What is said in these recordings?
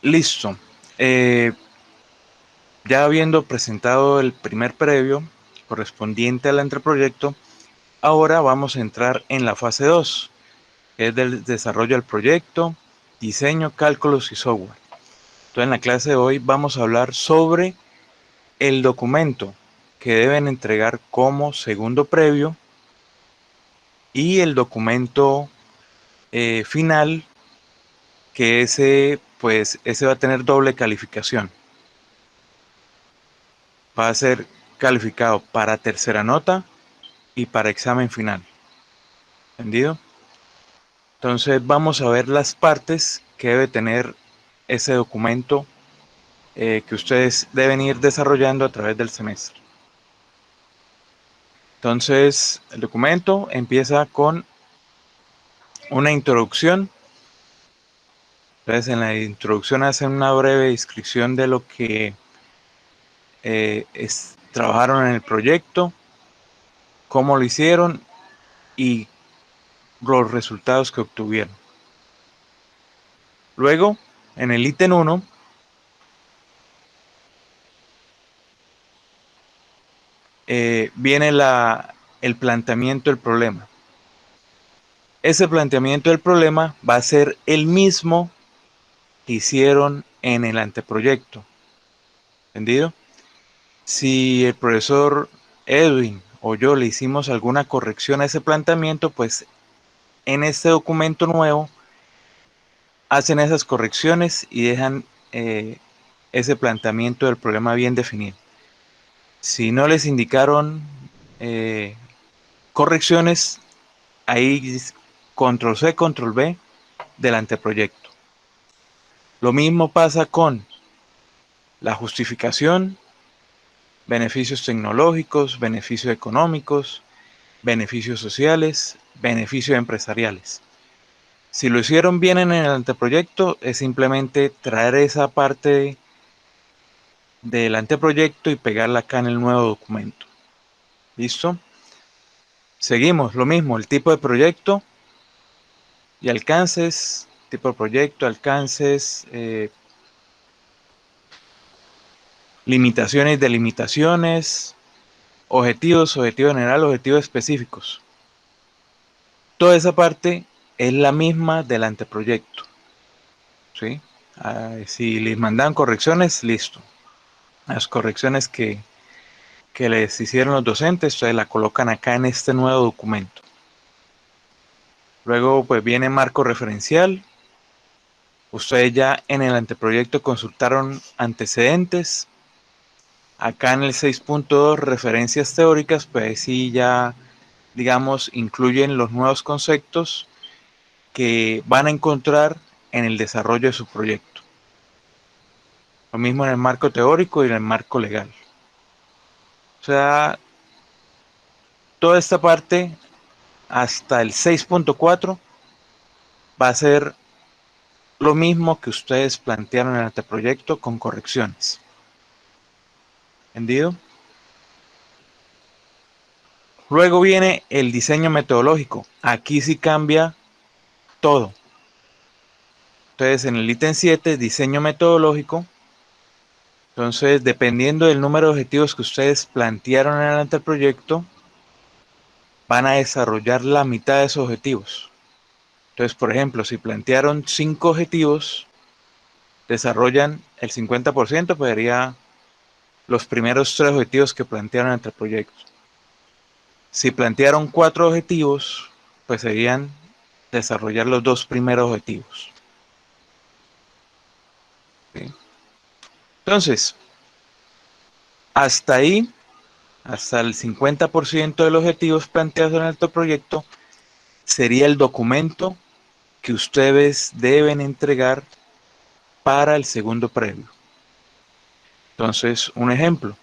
Listo. Eh, ya habiendo presentado el primer previo correspondiente al anteproyecto, ahora vamos a entrar en la fase 2, que es del desarrollo del proyecto, diseño, cálculos y software. Entonces, en la clase de hoy vamos a hablar sobre el documento que deben entregar como segundo previo y el documento final, que ese va a tener doble calificación. Va a ser calificado para tercera nota y para examen final. ¿Entendido? Entonces vamos a ver las partes que debe tener ese documento que ustedes deben ir desarrollando a través del semestre. Entonces el documento empieza con una introducción. Entonces en la introducción hacen una breve descripción de lo que trabajaron en el proyecto, cómo lo hicieron y los resultados que obtuvieron. Luego, en el ítem 1, viene el planteamiento del problema. Ese planteamiento del problema va a ser el mismo que hicieron en el anteproyecto. ¿Entendido? Si el profesor Edwin o yo le hicimos alguna corrección a ese planteamiento, pues en este documento nuevo hacen esas correcciones y dejan ese planteamiento del problema bien definido. Si no les indicaron eh, correcciones, ahí control C, control V del anteproyecto. Lo mismo pasa con la justificación, beneficios tecnológicos, beneficios económicos, beneficios sociales, beneficios empresariales. Si lo hicieron bien en el anteproyecto, es simplemente traer esa parte del anteproyecto y pegarla acá en el nuevo documento. ¿Listo? Seguimos, lo mismo, el tipo de proyecto y alcances, tipo de proyecto, alcances, limitaciones, delimitaciones, objetivos, objetivo general, objetivos específicos. Toda esa parte es la misma del anteproyecto. ¿Sí? Si les mandan correcciones, listo. Las correcciones que les hicieron los docentes, ustedes la colocan acá en este nuevo documento. Luego pues viene marco referencial. Ustedes ya en el anteproyecto consultaron antecedentes. Acá en el 6.2 referencias teóricas, pues sí ya, digamos, incluyen los nuevos conceptos que van a encontrar en el desarrollo de su proyecto. Lo mismo en el marco teórico y en el marco legal. O sea, toda esta parte hasta el 6.4 va a ser lo mismo que ustedes plantearon en el anteproyecto con correcciones. ¿Entendido? Luego viene el diseño metodológico. Aquí sí cambia todo. Entonces, en el ítem 7, diseño metodológico. Entonces, dependiendo del número de objetivos que ustedes plantearon en el anteproyecto, van a desarrollar la mitad de esos objetivos. Entonces, por ejemplo, si plantearon 5 objetivos, desarrollan el 50%, pues sería los primeros 3 objetivos que plantearon entre proyectos. Si plantearon 4 objetivos, pues serían desarrollar los 2 primeros objetivos. ¿Sí? Entonces, hasta ahí, hasta el 50% de los objetivos planteados en el proyecto, sería el documento que ustedes deben entregar para el segundo previo. Entonces, un ejemplo.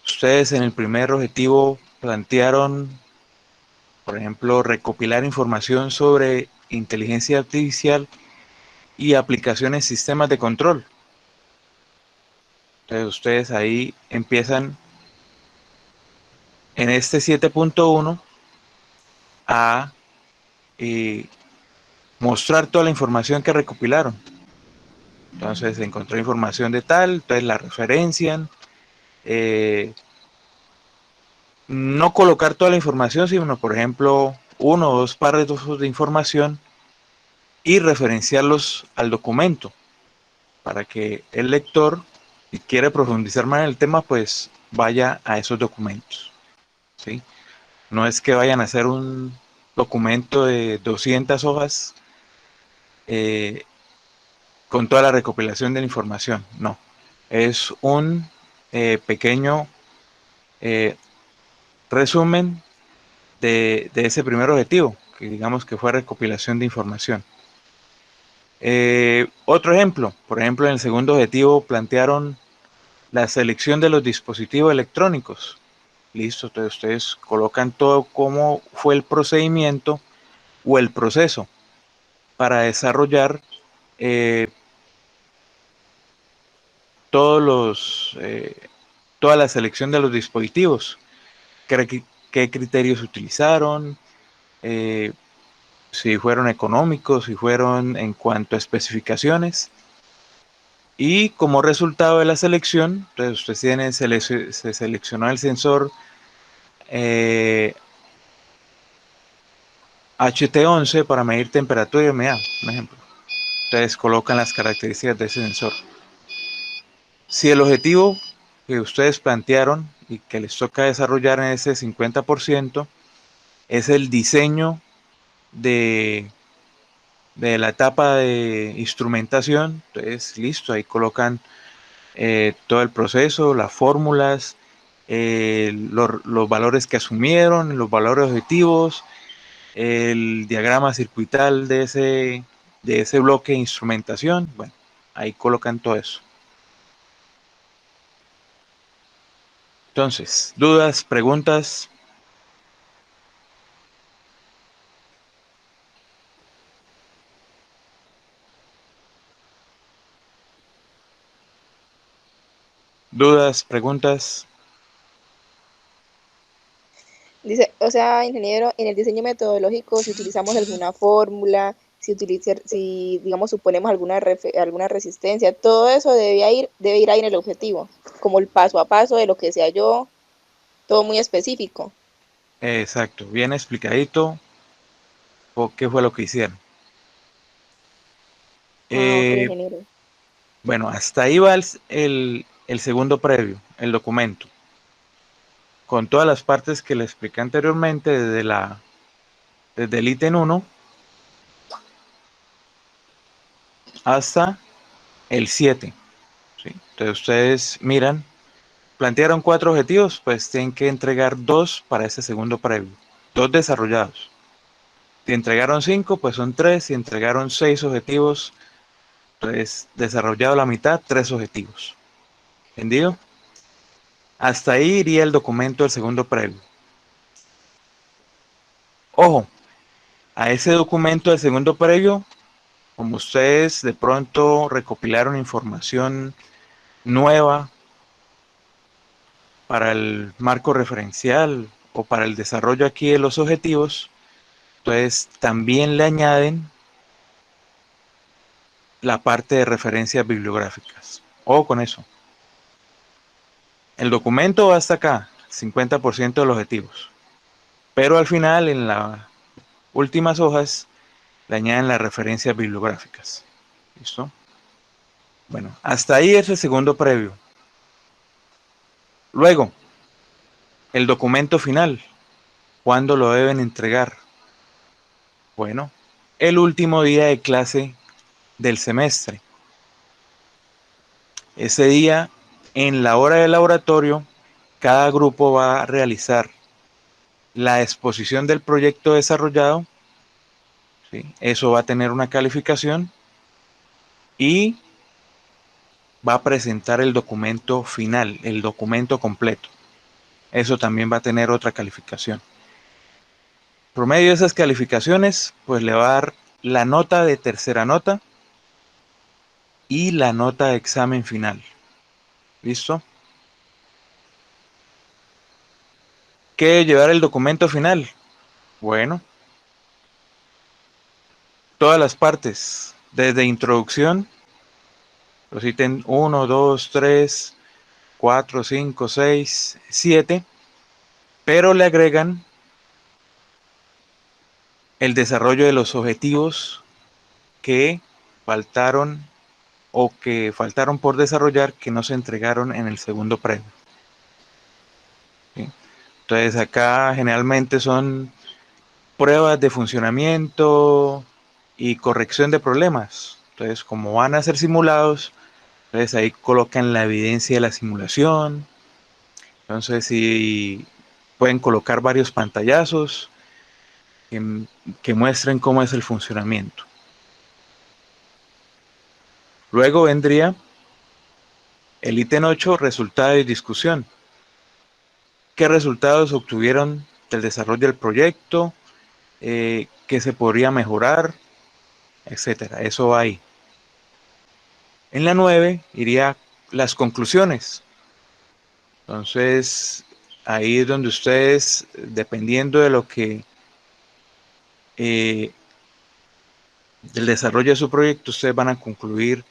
Ustedes en el primer objetivo plantearon, por ejemplo, recopilar información sobre inteligencia artificial y aplicaciones sistemas de control. Entonces ustedes ahí empiezan en este 7.1 a mostrar toda la información que recopilaron. Entonces encontró información de tal, entonces la referencian. No colocar toda la información, sino por ejemplo 1 o 2 párrafos de información y referenciarlos al documento para que el lector, si quiere profundizar más en el tema, pues vaya a esos documentos, ¿sí? No es que vayan a hacer un documento de 200 hojas eh, con toda la recopilación de la información, no. Es un pequeño eh, resumen de ese primer objetivo, que digamos que fue recopilación de información. Otro ejemplo, por ejemplo, en el segundo objetivo plantearon la selección de los dispositivos electrónicos. Listo, entonces ustedes colocan todo cómo fue el procedimiento o el proceso para desarrollar eh, todos los, toda la selección de los dispositivos, qué criterios utilizaron, eh, si fueron económicos, si fueron en cuanto a especificaciones. Y como resultado de la selección, entonces ustedes tienen, se seleccionó el sensor HT11 para medir temperatura y humedad, por ejemplo. Entonces colocan las características de ese sensor. Si el objetivo que ustedes plantearon y que les toca desarrollar en ese 50% es el diseño de, de la etapa de instrumentación, entonces listo, ahí colocan todo el proceso, las fórmulas, los valores que asumieron, los valores objetivos, el diagrama circuital de ese bloque de instrumentación. Bueno, ahí colocan todo eso. Entonces, dudas, preguntas. Dudas, preguntas. Dice, o sea, ingeniero, en el diseño metodológico, si utilizamos alguna fórmula, si digamos, suponemos alguna resistencia, todo eso debe ir ahí en el objetivo, como el paso a paso de lo que sea yo, todo muy específico. Exacto, bien explicadito qué fue lo que hicieron. Ah, ok, Eh, ingeniero. bueno, hasta ahí va el segundo previo, el documento, con todas las partes que le expliqué anteriormente desde el ítem 1 hasta el 7. ¿Sí? Entonces ustedes miran, plantearon 4 objetivos, pues tienen que entregar 2 para ese segundo previo, 2 desarrollados. Si entregaron 5, pues son 3. Si entregaron 6 objetivos, entonces desarrollado la mitad, 3 objetivos. ¿Entendido? Hasta ahí iría el documento del segundo previo. Ojo, a ese documento del segundo previo, como ustedes de pronto recopilaron información nueva para el marco referencial o para el desarrollo aquí de los objetivos, entonces también le añaden la parte de referencias bibliográficas. Ojo con eso. El documento va hasta acá, 50% de los objetivos. Pero al final, en las últimas hojas, le añaden las referencias bibliográficas. ¿Listo? Bueno, hasta ahí es el segundo previo. Luego, el documento final. ¿Cuándo lo deben entregar? Bueno, el último día de clase del semestre. Ese día, en la hora del laboratorio, cada grupo va a realizar la exposición del proyecto desarrollado. ¿Sí? Eso va a tener una calificación y va a presentar el documento final, el documento completo. Eso también va a tener otra calificación. Promedio de esas calificaciones, pues le va a dar la nota de tercera nota y la nota de examen final. ¿Listo? ¿Qué debe llevar el documento final? Bueno, todas las partes, desde introducción los ítems 1, 2, 3, 4, 5, 6, 7, pero le agregan el desarrollo de los objetivos que faltaron o que faltaron por desarrollar que no se entregaron en el segundo premio. ¿Sí? Entonces acá generalmente son pruebas de funcionamiento y corrección de problemas. Entonces, como van a ser simulados, entonces ahí colocan la evidencia de la simulación. Entonces, si pueden colocar varios pantallazos que, que muestren cómo es el funcionamiento. Luego vendría el ítem 8, resultado y discusión. ¿Qué resultados obtuvieron del desarrollo del proyecto? ¿Qué se podría mejorar? Etcétera. Eso va ahí. En la 9 iría las conclusiones. Entonces, ahí es donde ustedes, dependiendo de lo que, del desarrollo de su proyecto, ustedes van a concluir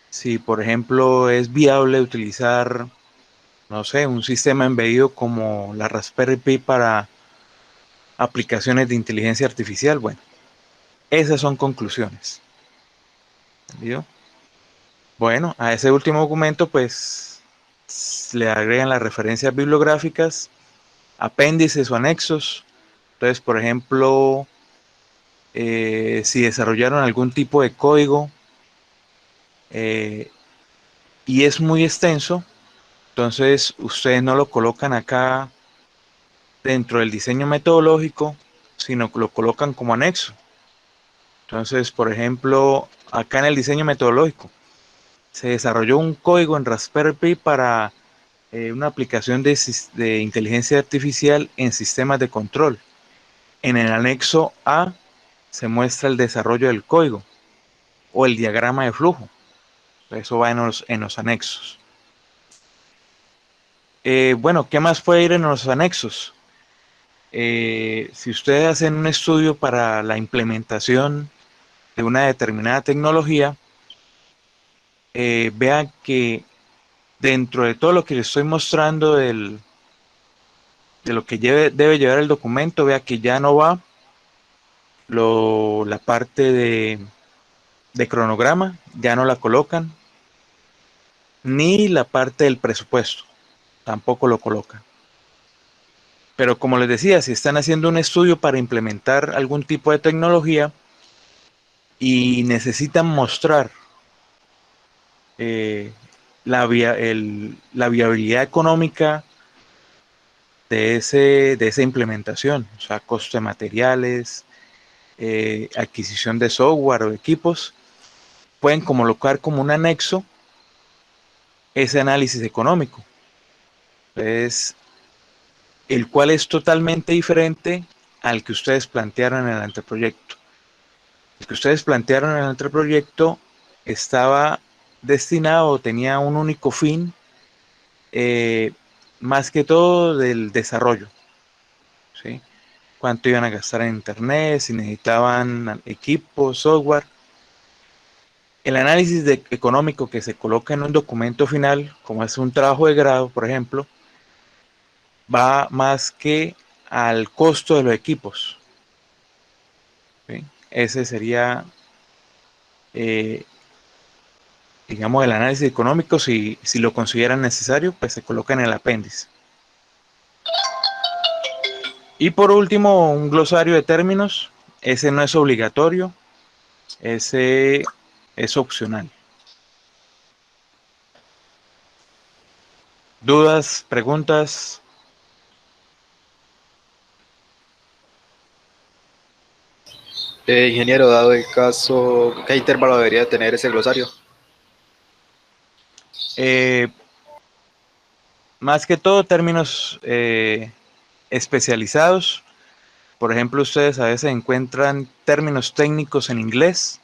si, por ejemplo, es viable utilizar, no sé, un sistema embedido como la Raspberry Pi para aplicaciones de inteligencia artificial. Bueno, esas son conclusiones. ¿Entendido? Bueno, a ese último documento, pues, le agregan las referencias bibliográficas, apéndices o anexos. Entonces, por ejemplo, si desarrollaron algún tipo de código eh, y es muy extenso, entonces ustedes no lo colocan acá dentro del diseño metodológico, sino que lo colocan como anexo. Entonces, por ejemplo, acá en el diseño metodológico se desarrolló un código en Raspberry Pi para una aplicación de inteligencia artificial en sistemas de control. En el anexo A se muestra el desarrollo del código o el diagrama de flujo. Eso va en los anexos. Bueno, ¿qué más puede ir en los anexos? Si ustedes hacen un estudio para la implementación de una determinada tecnología, vean que dentro de todo lo que les estoy mostrando de lo que debe llevar el documento, vea que ya no va la parte de cronograma, ya no la colocan, ni la parte del presupuesto, tampoco lo colocan. Pero como les decía, si están haciendo un estudio para implementar algún tipo de tecnología y necesitan mostrar eh, la viabilidad económica de esa implementación, o sea, costo de materiales, adquisición de software o equipos, pueden colocar como un anexo ese análisis económico. Entonces, el cual es totalmente diferente al que ustedes plantearon en el anteproyecto. El que ustedes plantearon en el anteproyecto estaba destinado o tenía un único fin, eh, más que todo del desarrollo. ¿Sí? Cuánto iban a gastar en internet, si necesitaban equipos, software. El análisis económico que se coloca en un documento final, como es un trabajo de grado, por ejemplo, va más que al costo de los equipos. ¿Sí? Ese sería, eh, digamos, el análisis económico. Si lo consideran necesario, pues se coloca en el apéndice. Y por último, un glosario de términos. Ese no es obligatorio, ese es opcional. ¿Dudas, preguntas? Ingeniero, dado el caso, ¿qué intervalo debería tener ese glosario? Eh, Más que todo términos especializados. Por ejemplo, ustedes a veces encuentran términos técnicos en inglés.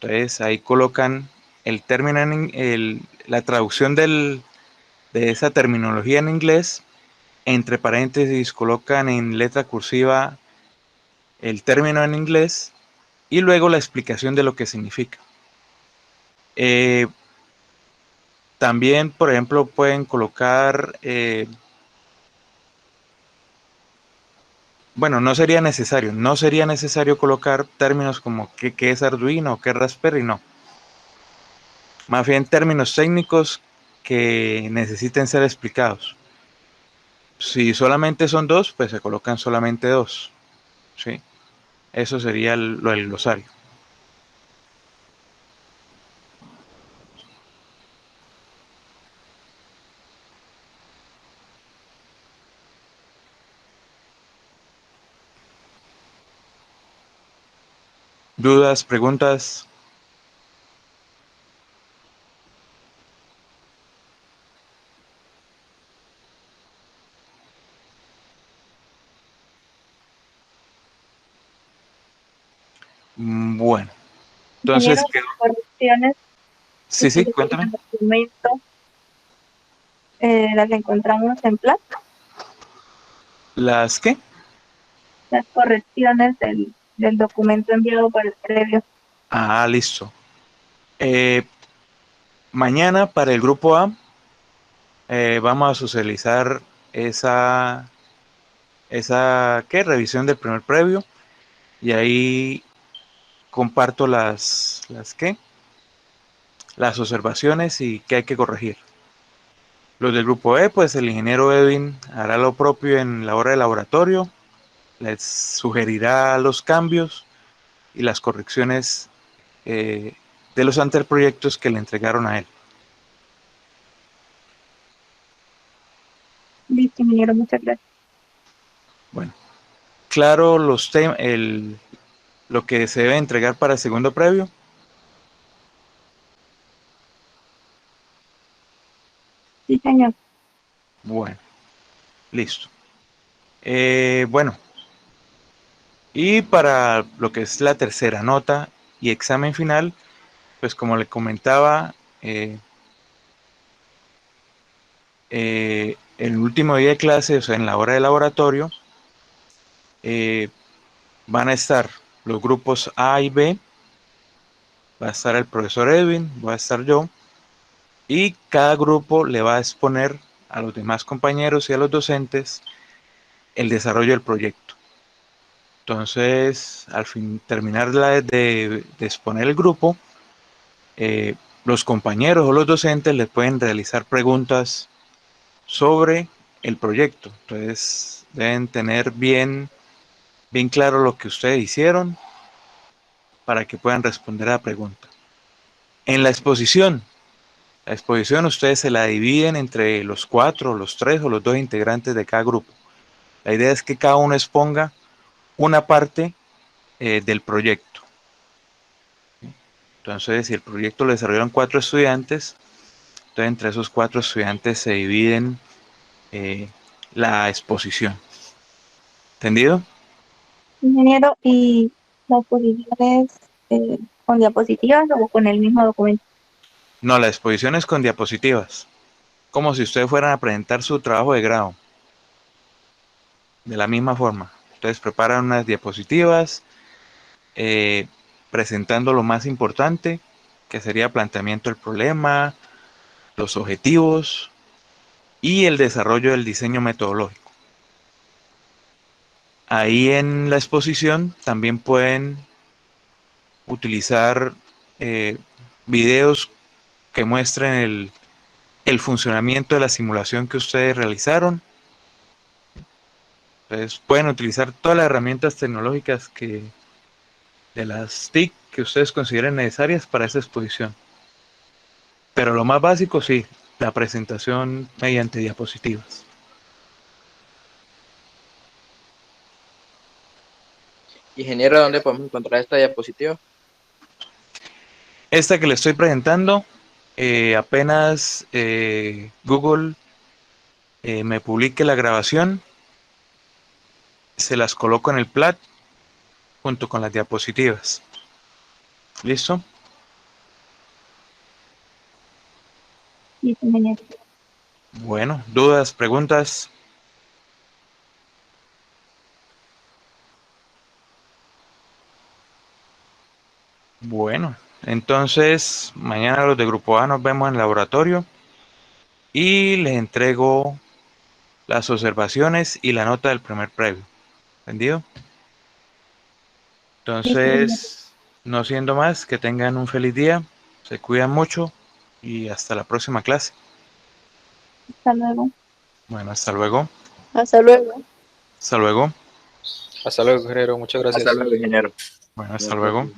Entonces ahí colocan el término la traducción de esa terminología en inglés. Entre paréntesis colocan en letra cursiva el término en inglés y luego la explicación de lo que significa. También, por ejemplo, pueden colocar, bueno, no sería necesario colocar términos como qué es Arduino o qué es Raspberry, no. Más bien términos técnicos que necesiten ser explicados. Si solamente son dos, pues se colocan solamente dos, ¿sí? Eso sería lo del glosario. ¿Dudas, preguntas? Bueno, Ingeniero, entonces, las correcciones que sí, utiliza en cuéntame. el documento, las encontramos en PLAT, ¿Las qué? las correcciones del documento enviado por el previo. Ah, listo. Eh, Mañana para el grupo A vamos a socializar esa ¿qué? Revisión del primer previo y ahí comparto ¿qué? Las observaciones y qué hay que corregir. Los del grupo E, pues el ingeniero Edwin hará lo propio en la hora de laboratorio, les sugerirá los cambios y las correcciones de los anteproyectos que le entregaron a él. Listo, ingeniero, muchas gracias. Bueno, claro lo que se debe entregar para el segundo previo. Sí, señor. Bueno, listo. Bueno, y para lo que es la tercera nota y examen final, pues como le comentaba, el último día de clase, o sea, en la hora de laboratorio, eh, van a estar los grupos A y B, va a estar el profesor Edwin, voy a estar yo, y cada grupo le va a exponer a los demás compañeros y a los docentes el desarrollo del proyecto. Entonces, al fin terminar de exponer el grupo, los compañeros o los docentes le pueden realizar preguntas sobre el proyecto. Entonces, deben tener bien claro lo que ustedes hicieron para que puedan responder a la pregunta. En la exposición ustedes se la dividen entre los cuatro, los tres o los dos integrantes de cada grupo. La idea es que cada uno exponga una parte del proyecto. Entonces, si el proyecto lo desarrollaron cuatro estudiantes, entonces entre esos cuatro estudiantes se dividen eh, la exposición. ¿Entendido? Ingeniero, ¿y las posiciones con diapositivas o con el mismo documento? No, la exposición es con diapositivas, como si ustedes fueran a presentar su trabajo de grado, de la misma forma. Entonces preparan unas diapositivas eh, presentando lo más importante, que sería planteamiento del problema, los objetivos y el desarrollo del diseño metodológico. Ahí en la exposición también pueden utilizar eh, videos que muestren el funcionamiento de la simulación que ustedes realizaron. Entonces pueden utilizar todas las herramientas tecnológicas de las TIC que ustedes consideren necesarias para esa exposición. Pero lo más básico sí, la presentación mediante diapositivas. Ingeniero, ¿dónde podemos encontrar esta diapositiva? Esta que le estoy presentando, apenas Google me publique la grabación, se las coloco en el plat junto con las diapositivas. ¿Listo? Sí, ingeniero. Bueno, dudas, preguntas. Bueno, entonces mañana los de grupo A nos vemos en el laboratorio y les entrego las observaciones y la nota del primer previo. ¿Entendido? Entonces, no siendo más, que tengan un feliz día, se cuidan mucho y hasta la próxima clase. Hasta luego. Bueno, hasta luego. Hasta luego. Hasta luego. Hasta luego, ingeniero. Muchas gracias. Hasta luego, ingeniero. Bueno, hasta luego.